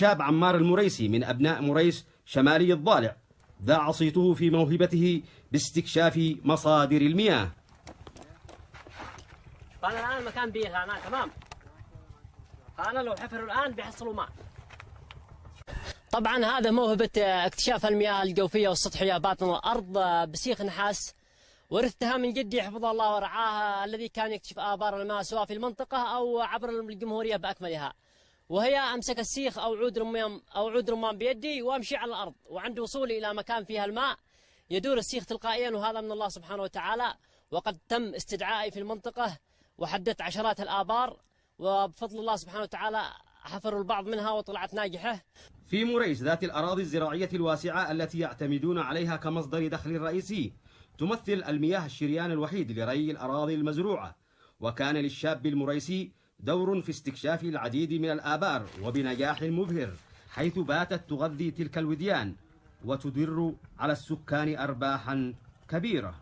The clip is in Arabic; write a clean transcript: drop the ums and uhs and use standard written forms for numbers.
الشاب عمار المريسي من أبناء مريس شمالي الضالع ذاع صيته في موهبته باستكشاف مصادر المياه. أنا الآن مكان بير هنا تمام. أنا لو حفروا الآن بيحصلوا ماء. طبعا هذا موهبة اكتشاف المياه الجوفية والسطحية باطن الأرض بسيخ نحاس، ورثتها من جدي حفظه الله ورعاه الذي كان يكتشف آبار الماء سواء في المنطقة أو عبر الجمهورية بأكملها. وهي أمسك السيخ أو عود رمان بيدي وأمشي على الأرض، وعند وصولي إلى مكان فيها الماء يدور السيخ تلقائيا، وهذا من الله سبحانه وتعالى. وقد تم استدعائي في المنطقة وحددت عشرات الآبار، وبفضل الله سبحانه وتعالى حفروا البعض منها وطلعت ناجحة. في مريس ذات الأراضي الزراعية الواسعة التي يعتمدون عليها كمصدر دخل رئيسي، تمثل المياه الشريان الوحيد لري الأراضي المزروعة، وكان للشاب المريسي دور في استكشاف العديد من الآبار وبنجاح مبهر، حيث باتت تغذي تلك الوديان وتدر على السكان أرباحا كبيرة.